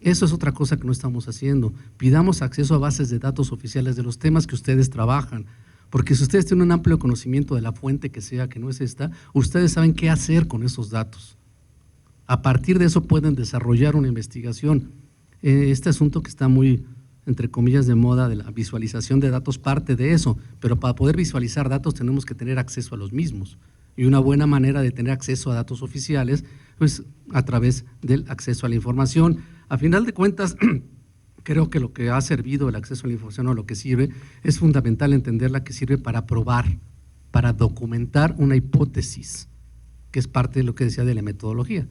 Eso es otra cosa que no estamos haciendo. Pidamos acceso a bases de datos oficiales de los temas que ustedes trabajan, porque si ustedes tienen un amplio conocimiento de la fuente que sea, que no es esta, ustedes saben qué hacer con esos datos. A partir de eso pueden desarrollar una investigación. Este asunto que está muy, entre comillas, de moda, de la visualización de datos, parte de eso, pero para poder visualizar datos tenemos que tener acceso a los mismos. Y una buena manera de tener acceso a datos oficiales, pues a través del acceso a la información. A final de cuentas, creo que lo que ha servido el acceso a la información, o lo que sirve, es fundamental entenderla, que sirve para probar, para documentar una hipótesis, que es parte de lo que decía de la metodología.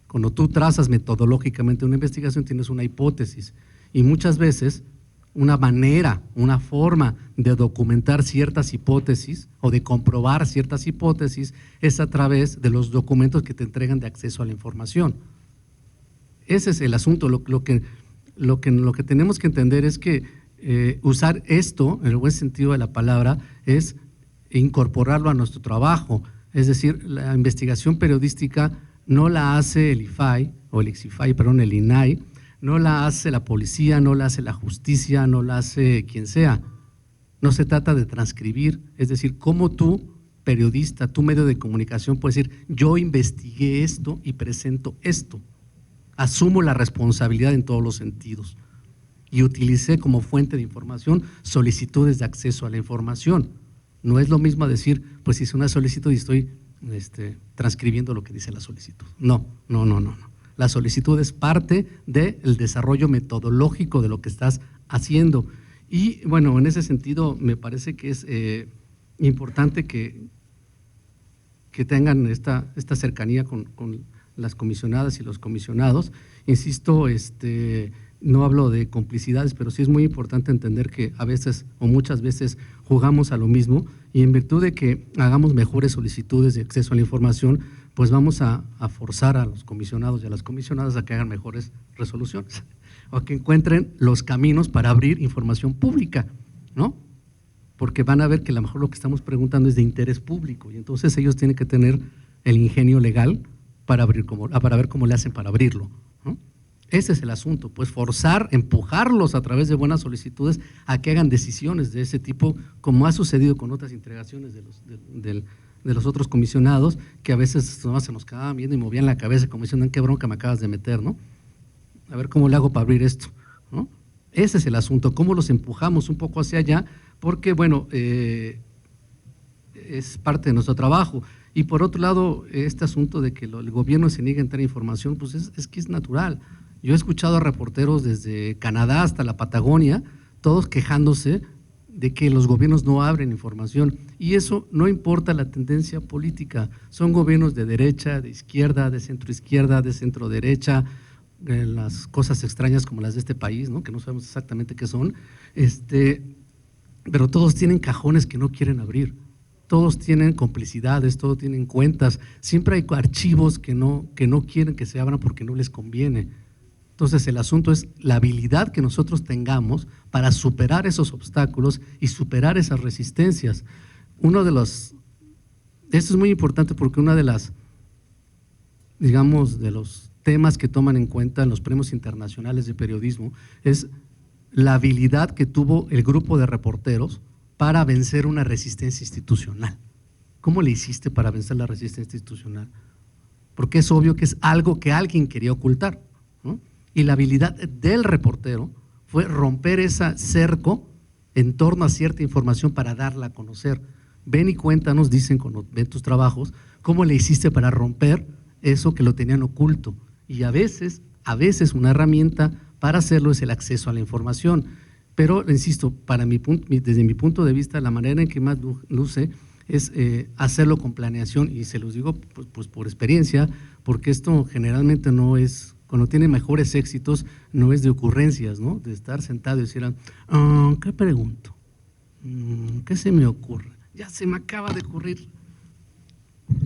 Cuando tú trazas metodológicamente una investigación, tienes una hipótesis, y muchas veces una manera, una forma de documentar ciertas hipótesis o de comprobar ciertas hipótesis es a través de los documentos que te entregan de acceso a la información. Ese es el asunto. Lo que tenemos que entender es que usar esto, en el buen sentido de la palabra, es incorporarlo a nuestro trabajo. Es decir, la investigación periodística no la hace el IFAI, o el INAI, no la hace la policía, no la hace la justicia, no la hace quien sea. No se trata de transcribir, es decir, cómo tú, periodista, tu medio de comunicación, puedes decir, yo investigué esto y presento esto. Asumo la responsabilidad en todos los sentidos y utilicé como fuente de información solicitudes de acceso a la información. No es lo mismo decir, pues hice una solicitud y estoy transcribiendo lo que dice la solicitud. No. La solicitud es parte del desarrollo metodológico de lo que estás haciendo. Y bueno, en ese sentido me parece que es importante que tengan esta cercanía con las comisionadas y los comisionados. Insisto, no hablo de complicidades, pero sí es muy importante entender que a veces o muchas veces jugamos a lo mismo, y en virtud de que hagamos mejores solicitudes de acceso a la información, pues vamos a forzar a los comisionados y a las comisionadas a que hagan mejores resoluciones o que encuentren los caminos para abrir información pública, ¿no? Porque van a ver que a lo mejor lo que estamos preguntando es de interés público, y entonces ellos tienen que tener el ingenio legal para ver cómo le hacen para abrirlo, ¿no? Ese es el asunto, pues forzar, empujarlos a través de buenas solicitudes a que hagan decisiones de ese tipo, como ha sucedido con otras integraciones de los otros comisionados, que a veces nomás se nos quedaban viendo y movían la cabeza como diciendo, qué bronca me acabas de meter, ¿no? A ver cómo le hago para abrir esto, ¿no? Ese es el asunto, cómo los empujamos un poco hacia allá, porque bueno, es parte de nuestro trabajo. Y por otro lado, este asunto de que el gobierno se niegue a entrar información, pues es que es natural. Yo he escuchado a reporteros desde Canadá hasta la Patagonia, todos quejándose de que los gobiernos no abren información, y eso no importa la tendencia política. Son gobiernos de derecha, de izquierda, de centroizquierda, de centro derecha, las cosas extrañas como las de este país, ¿no? Que no sabemos exactamente qué son, pero todos tienen cajones que no quieren abrir. Todos tienen complicidades, todos tienen cuentas, siempre hay archivos que no quieren que se abran porque no les conviene. Entonces el asunto es la habilidad que nosotros tengamos para superar esos obstáculos y superar esas resistencias. Uno de los esto es muy importante porque una de las, digamos, de los temas que toman en cuenta en los premios internacionales de periodismo es la habilidad que tuvo el grupo de reporteros para vencer una resistencia institucional. ¿Cómo le hiciste para vencer la resistencia institucional? Porque es obvio que es algo que alguien quería ocultar, ¿no? Y la habilidad del reportero fue romper ese cerco en torno a cierta información para darla a conocer. Ven y cuéntanos, dicen cuando ven tus trabajos, cómo le hiciste para romper eso que lo tenían oculto. Y a veces una herramienta para hacerlo es el acceso a la información. Pero, insisto, desde mi punto de vista, la manera en que más luce es hacerlo con planeación, y se los digo pues por experiencia, porque esto generalmente no es, cuando tiene mejores éxitos, no es de ocurrencias, ¿no? De estar sentado y decir, ¿qué pregunto? ¿Qué se me ocurre? Ya se me acaba de ocurrir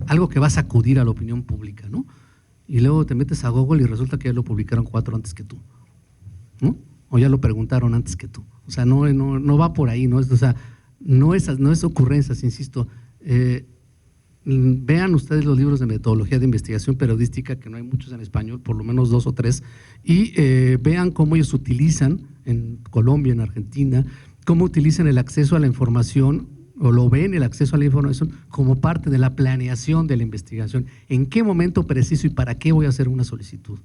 algo que va a sacudir a la opinión pública, ¿no? Y luego te metes a Google y resulta que ya lo publicaron 4 antes que tú, ¿no? O ya lo preguntaron antes que tú. O sea, no va por ahí, ¿no? O sea, no es ocurrencias, insisto. Vean ustedes los libros de metodología de investigación periodística, que no hay muchos en español, por lo menos 2 o 3, y vean cómo ellos utilizan en Colombia, en Argentina, cómo utilizan el acceso a la información, o lo ven el acceso a la información como parte de la planeación de la investigación. ¿En qué momento preciso y para qué voy a hacer una solicitud?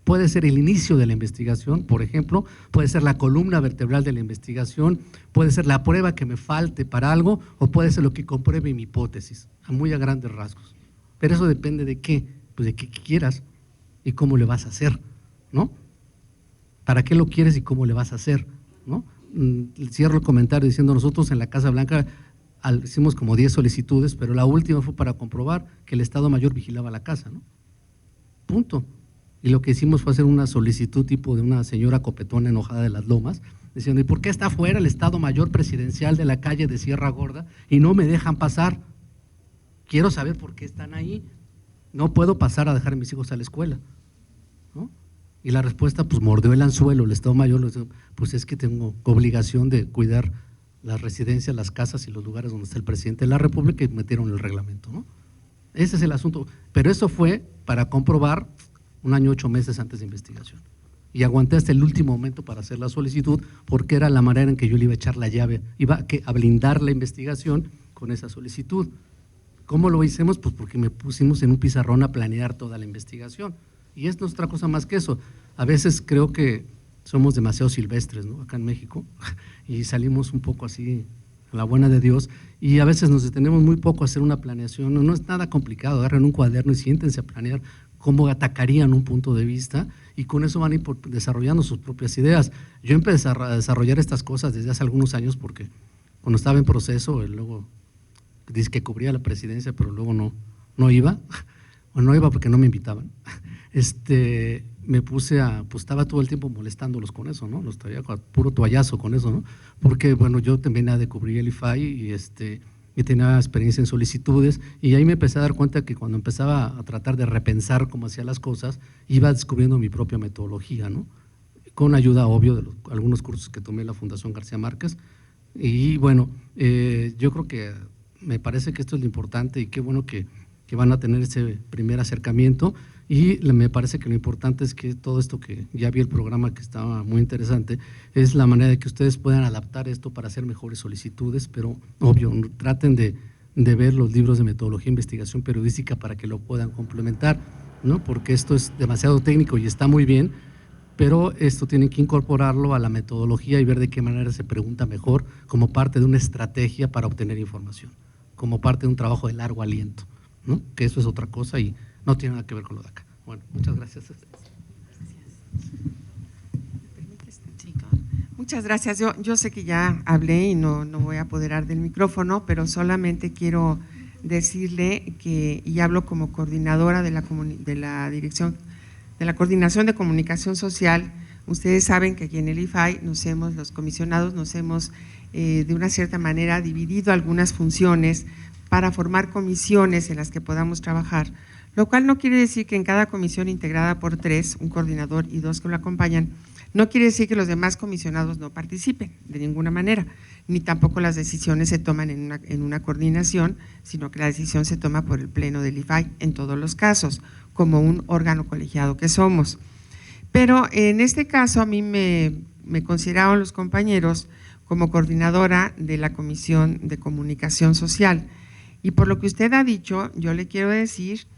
Puede ser el inicio de la investigación, por ejemplo, puede ser la columna vertebral de la investigación, puede ser la prueba que me falte para algo, o puede ser lo que compruebe mi hipótesis, muy a grandes rasgos. Pero eso depende de qué, pues de qué quieras y cómo le vas a hacer, ¿no? ¿Para qué lo quieres y cómo le vas a hacer, ¿no? Cierro el comentario diciendo, nosotros en la Casa Blanca hicimos como 10 solicitudes, pero la última fue para comprobar que el Estado Mayor vigilaba la casa, ¿no? Punto. Y lo que hicimos fue hacer una solicitud tipo de una señora copetona enojada de Las Lomas, diciendo, ¿y por qué está afuera el Estado Mayor Presidencial de la calle de Sierra Gorda y no me dejan pasar? Quiero saber por qué están ahí. No puedo pasar a dejar a mis hijos a la escuela, ¿no? Y la respuesta, pues mordió el anzuelo, el Estado Mayor, pues es que tengo obligación de cuidar las residencias, las casas y los lugares donde está el presidente de la República, y metieron el reglamento, ¿no? Ese es el asunto. Pero eso fue para comprobar 1 año 8 meses antes de investigación. Y aguanté hasta el último momento para hacer la solicitud, porque era la manera en que yo le iba a echar la llave, iba a blindar la investigación con esa solicitud. ¿Cómo lo hicimos? Pues porque me pusimos en un pizarrón a planear toda la investigación. Y esto es otra cosa más que eso. A veces creo que somos demasiado silvestres, ¿no? Acá en México, y salimos un poco así a la buena de Dios, y a veces nos detenemos muy poco a hacer una planeación. No es nada complicado, agarren un cuaderno y siéntense a planear cómo atacarían un punto de vista, y con eso van a ir desarrollando sus propias ideas. Yo empecé a desarrollar estas cosas desde hace algunos años, porque cuando estaba en proceso, luego dice que cubría la presidencia, pero luego no iba, o no iba porque no me invitaban. Me puse pues estaba todo el tiempo molestándolos con eso, ¿no? Los traía puro toallazo con eso, ¿no? Porque, bueno, yo también venía de cubrir el IFAI y tenía experiencia en solicitudes, y ahí me empecé a dar cuenta que cuando empezaba a tratar de repensar cómo hacía las cosas, iba descubriendo mi propia metodología, ¿no? Con ayuda, obvio, de algunos cursos que tomé en la Fundación García Márquez. Y bueno, yo creo que me parece que esto es lo importante, y qué bueno que van a tener ese primer acercamiento. Y me parece que lo importante es que todo esto, que ya vi el programa que estaba muy interesante, es la manera de que ustedes puedan adaptar esto para hacer mejores solicitudes, pero obvio, traten de ver los libros de metodología de investigación periodística para que lo puedan complementar, ¿no? Porque esto es demasiado técnico y está muy bien, pero esto tienen que incorporarlo a la metodología y ver de qué manera se pregunta mejor, como parte de una estrategia para obtener información, como parte de un trabajo de largo aliento, ¿no? Que eso es otra cosa y no tiene nada que ver con lo de acá. Bueno, muchas gracias. Muchas gracias. Yo sé que ya hablé y no voy a apoderar del micrófono, pero solamente quiero decirle que, y hablo como coordinadora de la dirección de la Coordinación de Comunicación Social. Ustedes saben que aquí en el IFAI los comisionados nos hemos de una cierta manera dividido algunas funciones para formar comisiones en las que podamos trabajar lo cual no quiere decir que en cada comisión integrada por 3, un coordinador y 2 que lo acompañan, no quiere decir que los demás comisionados no participen de ninguna manera, ni tampoco las decisiones se toman en una coordinación, sino que la decisión se toma por el Pleno del IFAI en todos los casos, como un órgano colegiado que somos. Pero en este caso a mí me consideraron los compañeros como coordinadora de la Comisión de Comunicación Social. Y por lo que usted ha dicho, yo le quiero decir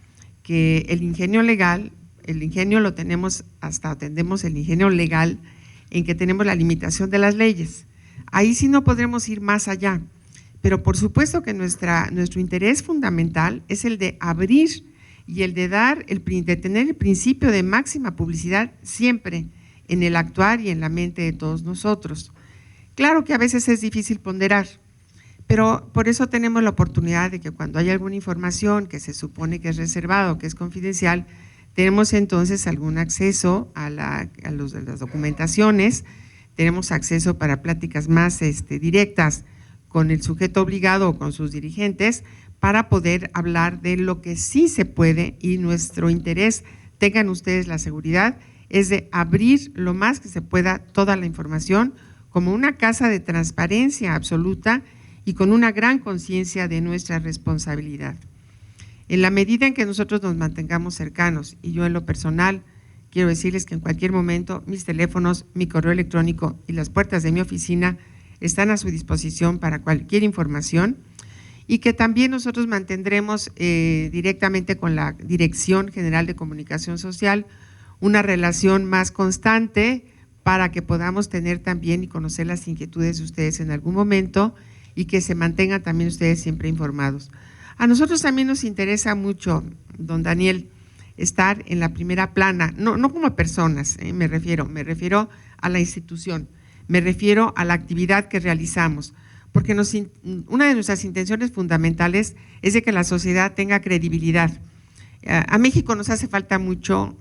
que el ingenio legal, el ingenio lo tenemos hasta atendemos el ingenio legal en que tenemos la limitación de las leyes. Ahí sí no podremos ir más allá, pero por supuesto que nuestro interés fundamental es el de abrir y el de de tener el principio de máxima publicidad siempre en el actuar y en la mente de todos nosotros. Claro que a veces es difícil ponderar, pero por eso tenemos la oportunidad de que cuando hay alguna información que se supone que es reservada o que es confidencial, tenemos entonces algún acceso a las documentaciones, tenemos acceso para pláticas más directas con el sujeto obligado o con sus dirigentes para poder hablar de lo que sí se puede, y nuestro interés, tengan ustedes la seguridad, es de abrir lo más que se pueda toda la información como una casa de transparencia absoluta y con una gran conciencia de nuestra responsabilidad. En la medida en que nosotros nos mantengamos cercanos, y yo en lo personal quiero decirles que en cualquier momento mis teléfonos, mi correo electrónico y las puertas de mi oficina están a su disposición para cualquier información, y que también nosotros mantendremos directamente con la Dirección General de Comunicación Social una relación más constante para que podamos tener también y conocer las inquietudes de ustedes en algún momento y que se mantengan también ustedes siempre informados. A nosotros también nos interesa mucho, don Daniel, estar en la primera plana, no como personas, me refiero a la institución, me refiero a la actividad que realizamos, porque una de nuestras intenciones fundamentales es de que la sociedad tenga credibilidad. A México nos hace falta mucho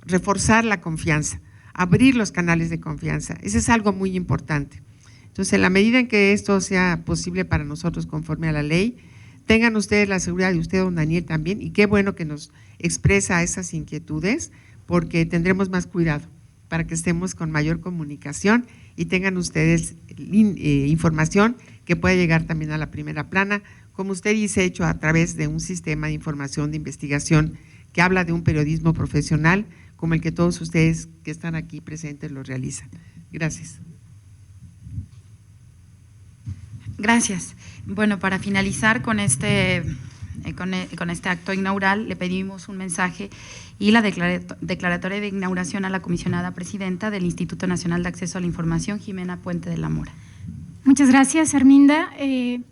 reforzar la confianza, abrir los canales de confianza, eso es algo muy importante. Entonces, en la medida en que esto sea posible para nosotros conforme a la ley, tengan ustedes la seguridad de usted, don Daniel, también, y qué bueno que nos expresa esas inquietudes, porque tendremos más cuidado para que estemos con mayor comunicación y tengan ustedes información que pueda llegar también a la primera plana, como usted dice, hecho a través de un sistema de información de investigación que habla de un periodismo profesional como el que todos ustedes que están aquí presentes lo realizan. Gracias. Gracias. Bueno, para finalizar con este acto inaugural, le pedimos un mensaje y la declaratoria de inauguración a la comisionada presidenta del Instituto Nacional de Acceso a la Información, Jimena Puente de la Mora. Muchas gracias, Arminda.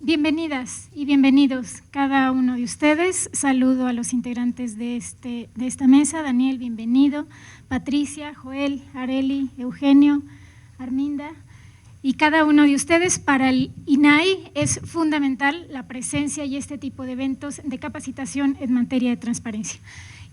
Bienvenidas y bienvenidos cada uno de ustedes. Saludo a los integrantes de esta mesa. Daniel, bienvenido. Patricia, Joel, Areli, Eugenio, Arminda. Y cada uno de ustedes, para el INAI es fundamental la presencia y este tipo de eventos de capacitación en materia de transparencia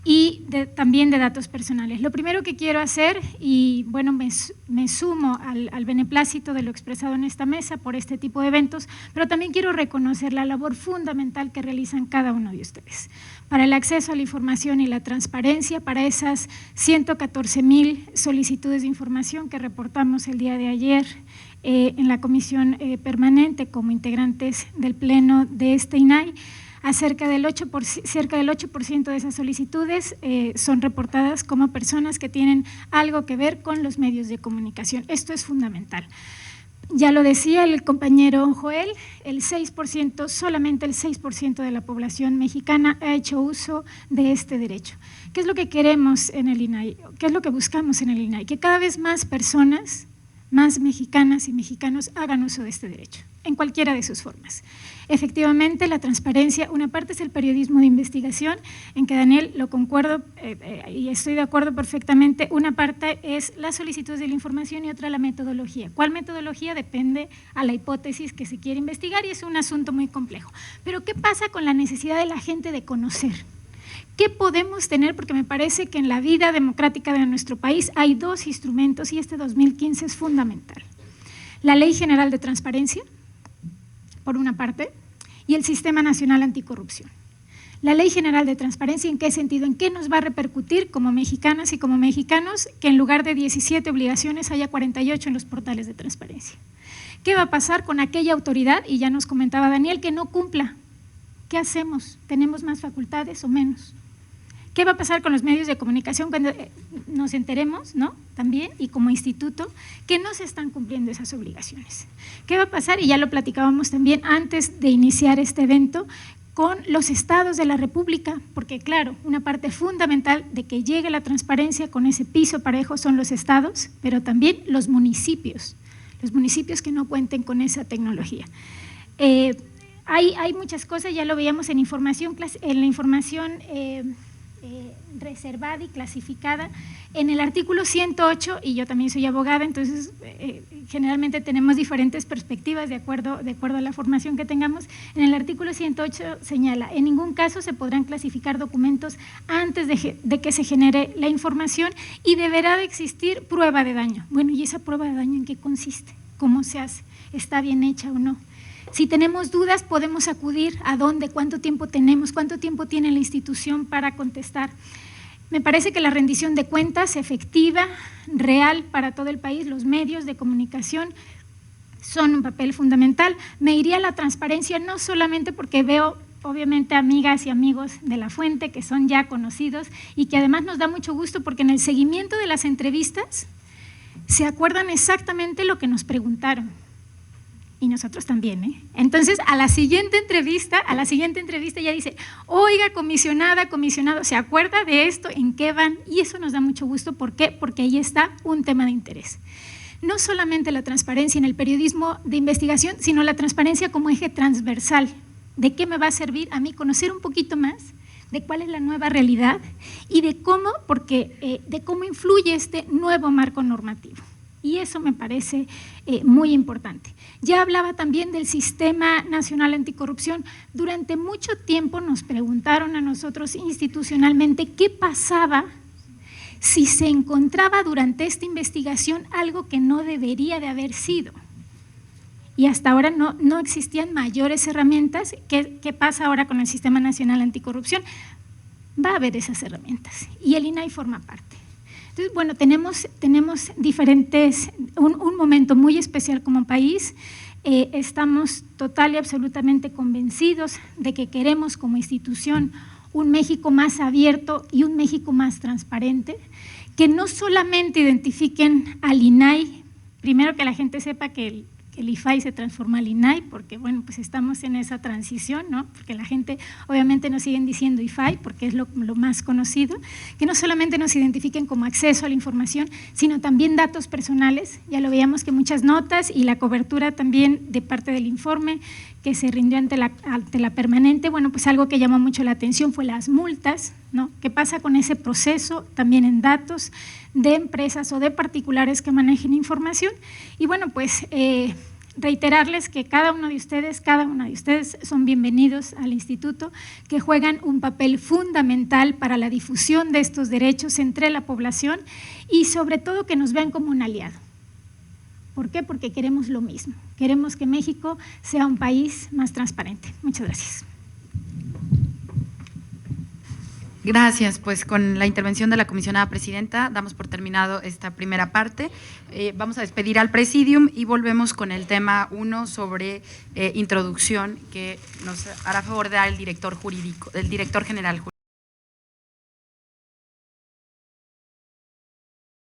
y también de datos personales. Lo primero que quiero hacer, y bueno, me sumo al beneplácito de lo expresado en esta mesa por este tipo de eventos, pero también quiero reconocer la labor fundamental que realizan cada uno de ustedes para el acceso a la información y la transparencia, para esas 114,000 solicitudes de información que reportamos el día de ayer en la comisión permanente como integrantes del pleno de este INAI. Cerca del 8% de esas solicitudes son reportadas como personas que tienen algo que ver con los medios de comunicación. Esto es fundamental. Ya lo decía el compañero Joel, solamente el 6% de la población mexicana ha hecho uso de este derecho. ¿Qué es lo que queremos en el INAI? ¿Qué es lo que buscamos en el INAI? Que cada vez más personas, más mexicanas y mexicanos hagan uso de este derecho, en cualquiera de sus formas. Efectivamente, la transparencia, una parte es el periodismo de investigación, en que Daniel lo concuerdo y estoy de acuerdo perfectamente, una parte es las solicitudes de la información y otra la metodología. ¿Cuál metodología? Depende a la hipótesis que se quiere investigar y es un asunto muy complejo. Pero ¿qué pasa con la necesidad de la gente de conocer? ¿Qué podemos tener? Porque me parece que en la vida democrática de nuestro país hay dos instrumentos y este 2015 es fundamental. La Ley General de Transparencia, por una parte, y el Sistema Nacional Anticorrupción. La Ley General de Transparencia, ¿en qué sentido? ¿En qué nos va a repercutir como mexicanas y como mexicanos que en lugar de 17 obligaciones haya 48 en los portales de transparencia? ¿Qué va a pasar con aquella autoridad, y ya nos comentaba Daniel, que no cumpla? ¿Qué hacemos? ¿Tenemos más facultades o menos? ¿Qué va a pasar con los medios de comunicación cuando nos enteremos, ¿no? También, y como instituto, que no se están cumpliendo esas obligaciones? ¿Qué va a pasar? Y ya lo platicábamos también antes de iniciar este evento, con los estados de la República, porque claro, una parte fundamental de que llegue la transparencia con ese piso parejo son los estados, pero también los municipios que no cuenten con esa tecnología. Hay muchas cosas, ya lo veíamos en la información reservada y clasificada. En el artículo 108, y yo también soy abogada, entonces generalmente tenemos diferentes perspectivas de acuerdo a la formación que tengamos. En el artículo 108 señala: en ningún caso se podrán clasificar documentos antes de que se genere la información y deberá de existir prueba de daño. Bueno, ¿y esa prueba de daño en qué consiste? ¿Cómo se hace? ¿Está bien hecha o no? Si tenemos dudas, podemos acudir a dónde, cuánto tiempo tenemos, cuánto tiempo tiene la institución para contestar. Me parece que la rendición de cuentas efectiva, real para todo el país, los medios de comunicación son un papel fundamental. Me iría a la transparencia no solamente porque veo obviamente amigas y amigos de La Fuente que son ya conocidos y que además nos da mucho gusto porque en el seguimiento de las entrevistas se acuerdan exactamente lo que nos preguntaron. Y nosotros también, ¿eh? Entonces, a la siguiente entrevista ya dice: oiga, comisionada, comisionado, ¿se acuerda de esto? ¿En qué van? Y eso nos da mucho gusto. ¿Por qué? Porque ahí está un tema de interés. No solamente la transparencia en el periodismo de investigación, sino la transparencia como eje transversal. ¿De qué me va a servir a mí conocer un poquito más de cuál es la nueva realidad y de cómo influye este nuevo marco normativo? Y eso me parece muy importante. Ya hablaba también del Sistema Nacional Anticorrupción. Durante mucho tiempo nos preguntaron a nosotros institucionalmente qué pasaba si se encontraba durante esta investigación algo que no debería de haber sido. Y hasta ahora no existían mayores herramientas. ¿Qué pasa ahora con el Sistema Nacional Anticorrupción? Va a haber esas herramientas y el INAI forma parte. Entonces, bueno, tenemos un momento muy especial como país. Estamos total y absolutamente convencidos de que queremos como institución un México más abierto y un México más transparente, que no solamente identifiquen al INAI, primero que la gente sepa que el IFAI se transforma al INAI, porque bueno, pues estamos en esa transición, ¿no? Porque la gente obviamente nos siguen diciendo IFAI porque es lo más conocido, que no solamente nos identifiquen como acceso a la información, sino también datos personales. Ya lo veíamos que muchas notas y la cobertura también de parte del informe que se rindió ante la permanente, bueno, pues algo que llamó mucho la atención fue las multas, ¿no? ¿Qué pasa con ese proceso también en datos de empresas o de particulares que manejen información? Y bueno, pues reiterarles que cada uno de ustedes son bienvenidos al instituto, que juegan un papel fundamental para la difusión de estos derechos entre la población y sobre todo que nos vean como un aliado. ¿Por qué? Porque queremos lo mismo, queremos que México sea un país más transparente. Muchas gracias. Gracias, pues con la intervención de la comisionada presidenta damos por terminado esta primera parte. Vamos a despedir al presidium y volvemos con el tema 1 sobre introducción que nos hará favor de dar el director general jurídico.